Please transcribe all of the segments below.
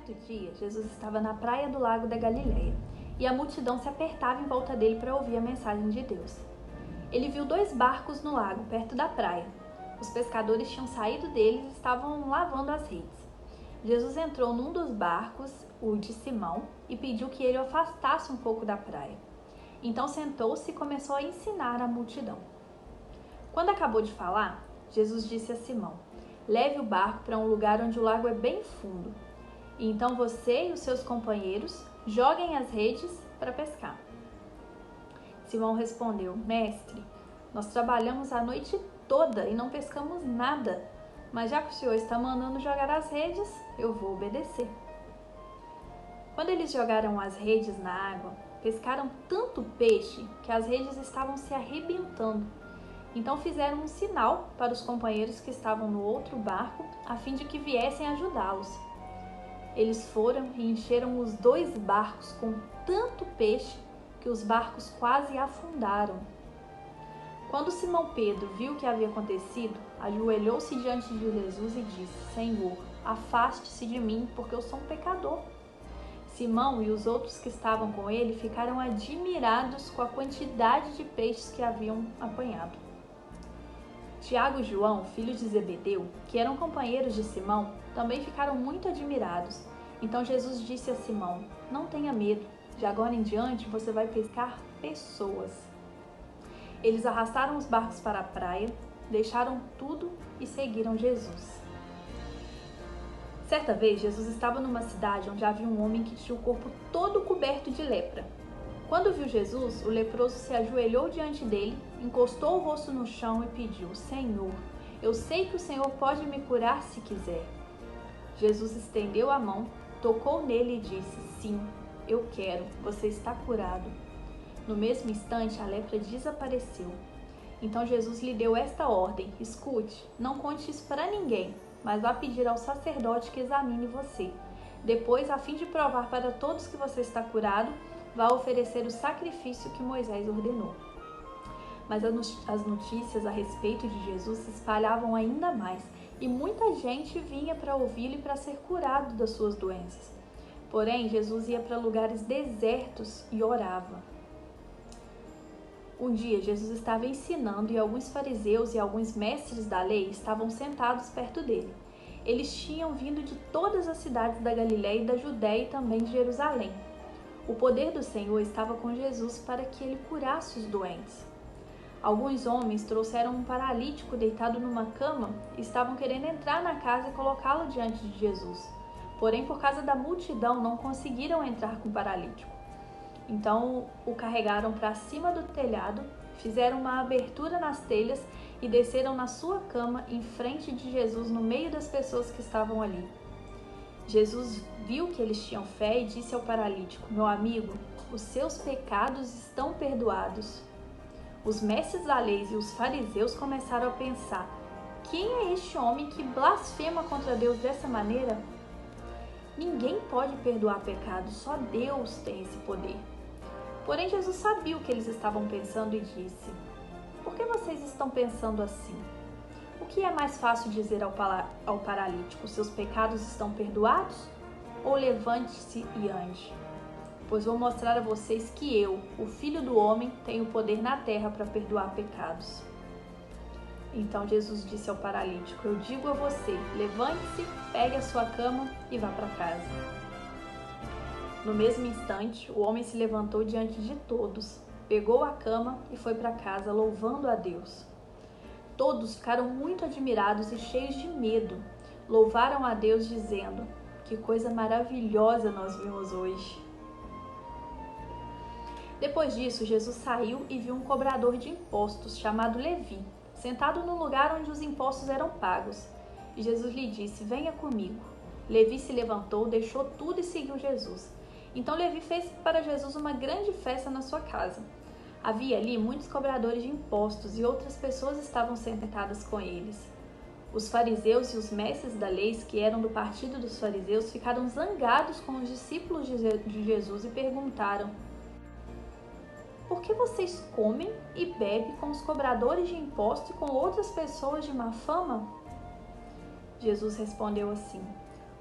Certo dia, Jesus estava na praia do lago da Galileia e a multidão se apertava em volta dele para ouvir a mensagem de Deus. Ele viu 2 barcos no lago, perto da praia. Os pescadores tinham saído deles e estavam lavando as redes. Jesus entrou num dos barcos, o de Simão, e pediu que ele o afastasse um pouco da praia. Então sentou-se e começou a ensinar a multidão. Quando acabou de falar, Jesus disse a Simão: "Leve o barco para um lugar onde o lago é bem fundo. E então você e os seus companheiros joguem as redes para pescar." Simão respondeu: "Mestre, nós trabalhamos a noite toda e não pescamos nada. Mas já que o Senhor está mandando jogar as redes, eu vou obedecer." Quando eles jogaram as redes na água, pescaram tanto peixe que as redes estavam se arrebentando. Então fizeram um sinal para os companheiros que estavam no outro barco, a fim de que viessem ajudá-los. Eles foram e encheram os 2 barcos com tanto peixe que os barcos quase afundaram. Quando Simão Pedro viu o que havia acontecido, ajoelhou-se diante de Jesus e disse: "Senhor, afaste-se de mim, porque eu sou um pecador." Simão e os outros que estavam com ele ficaram admirados com a quantidade de peixes que haviam apanhado. Tiago e João, filhos de Zebedeu, que eram companheiros de Simão, também ficaram muito admirados. Então Jesus disse a Simão: "Não tenha medo, de agora em diante você vai pescar pessoas." Eles arrastaram os barcos para a praia, deixaram tudo e seguiram Jesus. Certa vez, Jesus estava numa cidade onde havia um homem que tinha o corpo todo coberto de lepra. Quando viu Jesus, o leproso se ajoelhou diante dele, encostou o rosto no chão e pediu: "Senhor, eu sei que o Senhor pode me curar se quiser." Jesus estendeu a mão, tocou nele e disse: "Sim, eu quero, você está curado." No mesmo instante, a lepra desapareceu. Então Jesus lhe deu esta ordem: "Escute, não conte isso para ninguém, mas vá pedir ao sacerdote que examine você. Depois, a fim de provar para todos que você está curado, vá oferecer o sacrifício que Moisés ordenou." Mas as notícias a respeito de Jesus se espalhavam ainda mais, e muita gente vinha para ouvi-lo e para ser curado das suas doenças. Porém, Jesus ia para lugares desertos e orava. Um dia, Jesus estava ensinando e alguns fariseus e alguns mestres da lei estavam sentados perto dele. Eles tinham vindo de todas as cidades da Galileia e da Judéia e também de Jerusalém. O poder do Senhor estava com Jesus para que ele curasse os doentes. Alguns homens trouxeram um paralítico deitado numa cama e estavam querendo entrar na casa e colocá-lo diante de Jesus. Porém, por causa da multidão, não conseguiram entrar com o paralítico. Então o carregaram para cima do telhado, fizeram uma abertura nas telhas e desceram na sua cama em frente de Jesus, no meio das pessoas que estavam ali. Jesus viu que eles tinham fé e disse ao paralítico: "Meu amigo, os seus pecados estão perdoados." Os mestres da lei e os fariseus começaram a pensar: quem é este homem que blasfema contra Deus dessa maneira? Ninguém pode perdoar pecados, só Deus tem esse poder. Porém, Jesus sabia o que eles estavam pensando e disse: "Por que vocês estão pensando assim? O que é mais fácil dizer ao paralítico: seus pecados estão perdoados? Ou levante-se e ande? Pois vou mostrar a vocês que eu, o Filho do Homem, tenho poder na terra para perdoar pecados." Então Jesus disse ao paralítico: "Eu digo a você, levante-se, pegue a sua cama e vá para casa." No mesmo instante, o homem se levantou diante de todos, pegou a cama e foi para casa, louvando a Deus. Todos ficaram muito admirados e cheios de medo. Louvaram a Deus dizendo: "Que coisa maravilhosa nós vimos hoje." Depois disso, Jesus saiu e viu um cobrador de impostos chamado Levi, sentado no lugar onde os impostos eram pagos. E Jesus lhe disse: "Venha comigo." Levi se levantou, deixou tudo e seguiu Jesus. Então Levi fez para Jesus uma grande festa na sua casa. Havia ali muitos cobradores de impostos e outras pessoas estavam sentadas com eles. Os fariseus e os mestres da lei, que eram do partido dos fariseus, ficaram zangados com os discípulos de Jesus e perguntaram: "Por que vocês comem e bebem com os cobradores de impostos e com outras pessoas de má fama?" Jesus respondeu assim: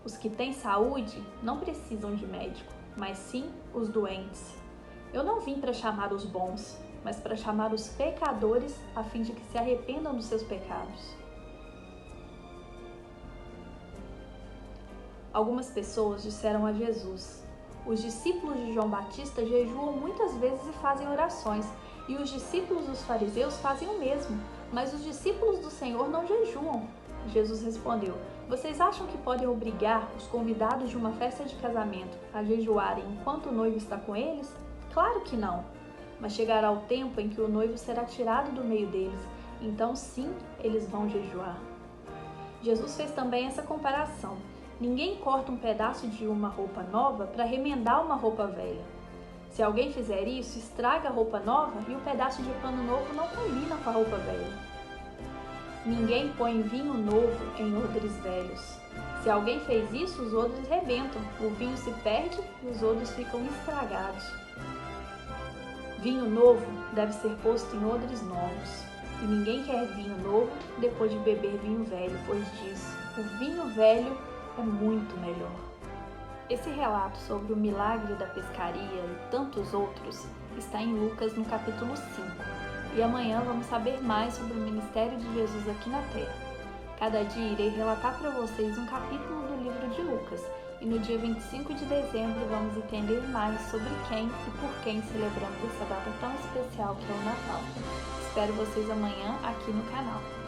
Os que têm saúde não precisam de médico, mas sim os doentes. Eu não vim para chamar os bons, mas para chamar os pecadores, a fim de que se arrependam dos seus pecados. Algumas pessoas disseram a Jesus: os discípulos de João Batista jejuam muitas vezes e fazem orações, e os discípulos dos fariseus fazem o mesmo, mas os discípulos do Senhor não jejuam. Jesus respondeu: vocês acham que podem obrigar os convidados de uma festa de casamento a jejuarem enquanto o noivo está com eles? Claro que não! Mas chegará o tempo em que o noivo será tirado do meio deles, então sim, eles vão jejuar. Jesus fez também essa comparação. Ninguém corta um pedaço de uma roupa nova para remendar uma roupa velha. Se alguém fizer isso, estraga a roupa nova e o pedaço de pano novo não combina com a roupa velha. Ninguém põe vinho novo em odres velhos. Se alguém fez isso, os odres rebentam, o vinho se perde e os odres ficam estragados. Vinho novo deve ser posto em odres novos. E ninguém quer vinho novo depois de beber vinho velho, pois diz: o vinho velho é muito melhor. Esse relato sobre o milagre da pescaria e tantos outros está em Lucas no capítulo 5. E amanhã vamos saber mais sobre o ministério de Jesus aqui na Terra. Cada dia irei relatar para vocês um capítulo do livro de Lucas. E no dia 25 de dezembro vamos entender mais sobre quem e por quem celebramos essa data tão especial que é o Natal. Espero vocês amanhã aqui no canal.